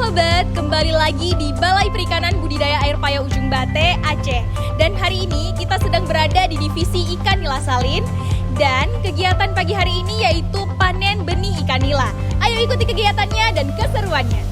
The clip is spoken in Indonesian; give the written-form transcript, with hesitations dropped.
Sobat, kembali lagi di Balai Perikanan Budidaya Air Paya Ujung Bate, Aceh. Dan hari ini kita sedang berada di divisi ikan nila salin. Dan kegiatan pagi hari ini yaitu panen benih ikan nila. Ayo ikuti kegiatannya dan keseruannya.